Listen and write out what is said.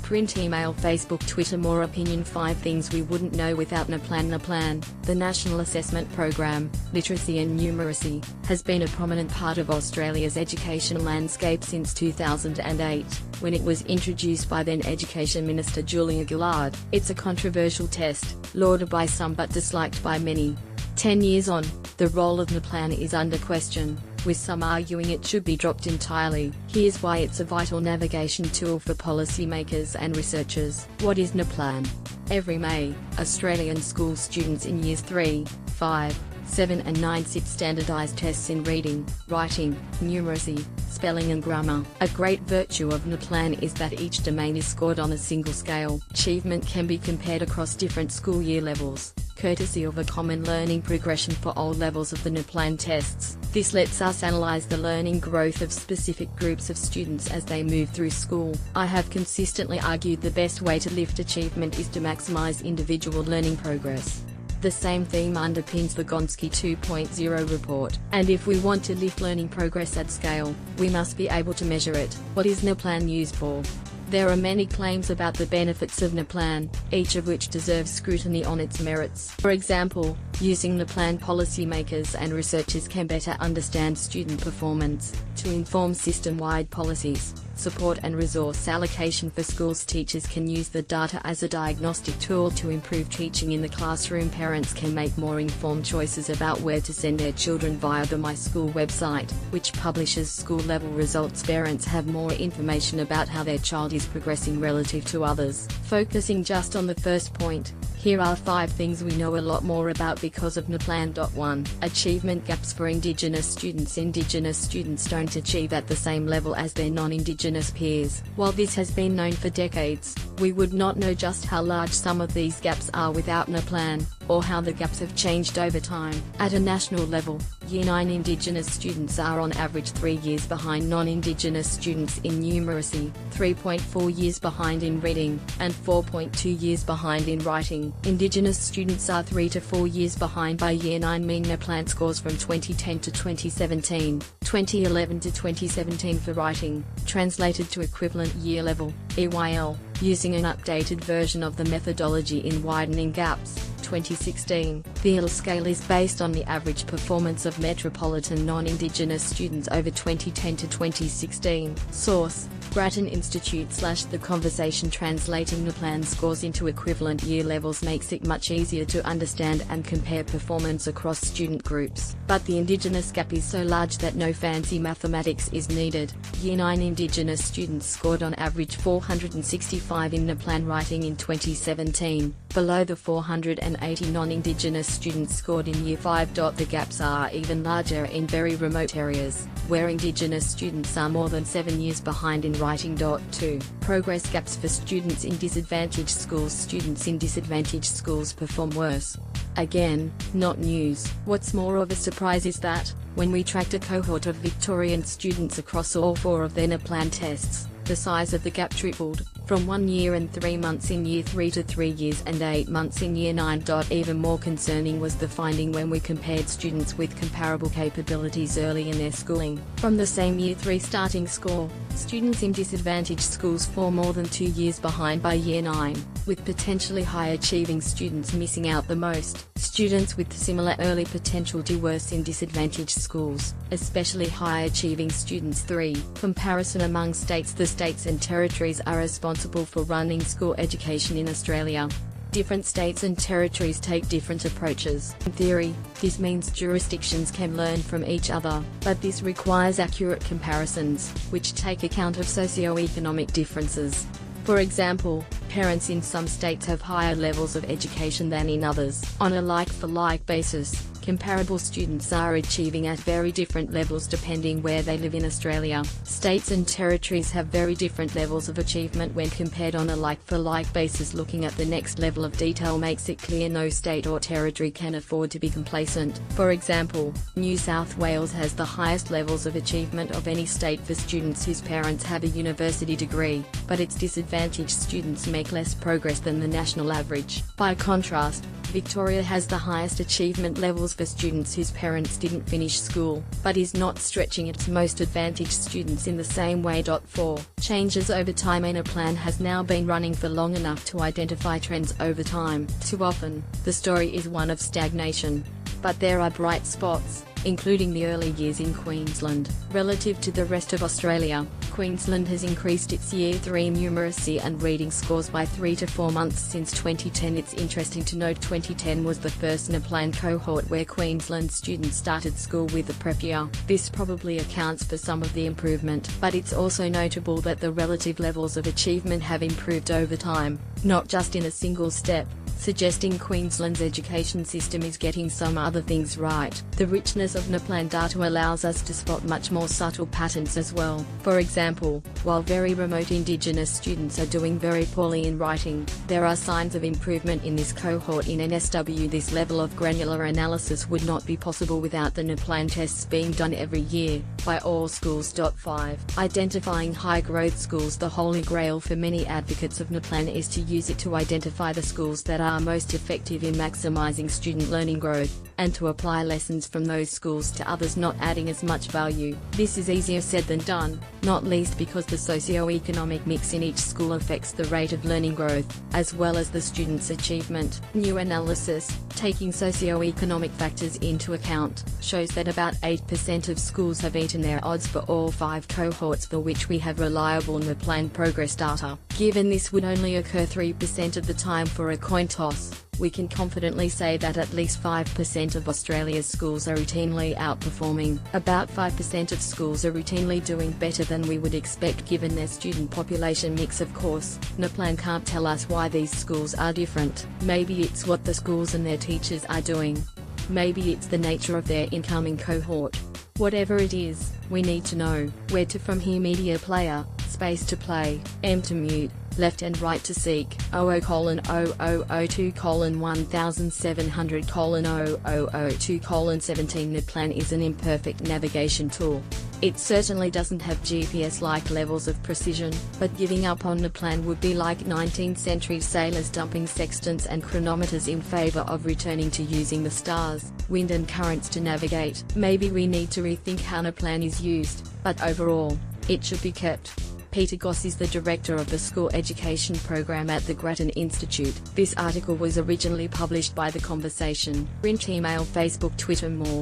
Print, email, Facebook, Twitter. More opinion. 5 things we wouldn't know without NAPLAN. NAPLAN, the National Assessment Program, Literacy and Numeracy, has been a prominent part of Australia's education landscape since 2008, when it was introduced by then Education Minister Julia Gillard. It's a controversial test, lauded by some but disliked by many. 10 years on, the role of NAPLAN is under question, with some arguing it should be dropped entirely. Here's why it's a vital navigation tool for policymakers and researchers. What is NAPLAN? Every May, Australian school students in Years 3, 5, 7 and 9 sit standardised tests in reading, writing, numeracy, spelling and grammar. A great virtue of NAPLAN is that each domain is scored on a single scale. Achievement can be compared across different school year levels, courtesy of a common learning progression for all levels of the NAPLAN tests. This lets us analyse the learning growth of specific groups of students as they move through school. I have consistently argued the best way to lift achievement is to maximise individual learning progress. The same theme underpins the Gonski 2.0 report. And if we want to lift learning progress at scale, we must be able to measure it. What is NAPLAN used for? There are many claims about the benefits of NAPLAN, each of which deserves scrutiny on its merits. For example, using NAPLAN, policymakers and researchers can better understand student performance, to inform system-wide policies, support and resource allocation for schools. Teachers can use the data as a diagnostic tool to improve teaching in the classroom. Parents can make more informed choices about where to send their children via the My School website, which publishes school-level results. Parents have more information about how their child is progressing relative to others. Focusing just on the first point, here are 5 things we know a lot more about because of NAPLAN. 1. Achievement gaps for Indigenous students. Indigenous students don't achieve at the same level as their non-Indigenous peers. While this has been known for decades, we would not know just how large some of these gaps are without NAPLAN, or how the gaps have changed over time. At a national level, Year 9 Indigenous students are on average 3 years behind non-Indigenous students in numeracy, 3.4 years behind in reading, and 4.2 years behind in writing. Indigenous students are 3 to 4 years behind by Year 9 mean NAPLAN scores from 2010 to 2017, 2011 to 2017 for writing, translated to equivalent year level, EYL, using an updated version of the methodology in widening gaps, 2016. The EYL scale is based on the average performance of metropolitan non-Indigenous students over 2010 to 2016. Source: Grattan Institute / The Conversation. Translating NAPLAN scores into equivalent year levels makes it much easier to understand and compare performance across student groups. But the Indigenous gap is so large that no fancy mathematics is needed. Year 9 Indigenous students scored on average 465 in NAPLAN writing in 2017, below the 480 non-Indigenous students scored in Year 5. The gaps are even larger in very remote areas, where Indigenous students are more than 7 years behind in writing. 2. Progress gaps for students in disadvantaged schools. Students in disadvantaged schools perform worse. Again, not news. What's more of a surprise is that, when we tracked a cohort of Victorian students across all 4 of their NAPLAN tests, the size of the gap tripled, from 1 year and 3 months in Year 3 to 3 years and 8 months in Year 9. Even more concerning was the finding when we compared students with comparable capabilities early in their schooling. From the same Year 3 starting score, students in disadvantaged schools fall more than 2 years behind by Year 9, with potentially high-achieving students missing out the most. Students with similar early potential do worse in disadvantaged schools, especially high-achieving students. 3. Comparison among states. The states and territories are responsible for running school education in Australia. Different states and territories take different approaches. In theory, this means jurisdictions can learn from each other, but this requires accurate comparisons, which take account of socio-economic differences. For example, parents in some states have higher levels of education than in others. On a like-for-like basis, comparable students are achieving at very different levels depending where they live in Australia. States and territories have very different levels of achievement when compared on a like-for-like basis. Looking at the next level of detail makes it clear no state or territory can afford to be complacent. For example, New South Wales has the highest levels of achievement of any state for students whose parents have a university degree, but its disadvantaged students make less progress than the national average. By contrast, Victoria has the highest achievement levels for students whose parents didn't finish school, but is not stretching its most advantaged students in the same way. 4. Changes over time. NAPLAN has now been running for long enough to identify trends over time. Too often, the story is one of stagnation. But there are bright spots, including the early years in Queensland. Relative to the rest of Australia, Queensland has increased its Year 3 numeracy and reading scores by 3 to 4 months since 2010. It's interesting to note 2010 was the first NAPLAN cohort where Queensland students started school with a prep year. This probably accounts for some of the improvement, but it's also notable that the relative levels of achievement have improved over time, not just in a single step, suggesting Queensland's education system is getting some other things right. The richness of NAPLAN data allows us to spot much more subtle patterns as well. For example, while very remote Indigenous students are doing very poorly in writing, there are signs of improvement in this cohort in NSW. This level of granular analysis would not be possible without the NAPLAN tests being done every year, by all schools. 5. Identifying high-growth schools. The holy grail for many advocates of NAPLAN is to use it to identify the schools that are most effective in maximizing student learning growth, and to apply lessons from those schools to others not adding as much value. This is easier said than done, not least because the socio-economic mix in each school affects the rate of learning growth, as well as the student's achievement. New analysis, taking socio-economic factors into account, shows that about 8% of schools have beaten their odds for all 5 cohorts for which we have reliable NAPLAN progress data. Given this would only occur 3% of the time for a coin toss, we can confidently say that at least 5% of Australia's schools are routinely outperforming. About 5% of schools are routinely doing better than we would expect given their student population mix. Of course, NAPLAN can't tell us why these schools are different. Maybe it's what the schools and their teachers are doing. Maybe it's the nature of their incoming cohort. Whatever it is, we need to know. Where to from here. Media player, space to play, M to mute, left and right to seek, 0002:1700:0002:17. NAPLAN is an imperfect navigation tool. It certainly doesn't have GPS-like levels of precision, but giving up on NAPLAN would be like 19th century sailors dumping sextants and chronometers in favor of returning to using the stars, wind and currents to navigate. Maybe we need to rethink how NAPLAN is used, but overall, it should be kept. Peter Goss is the director of the school education program at the Grattan Institute. This article was originally published by The Conversation. Print, email, Facebook, Twitter. More.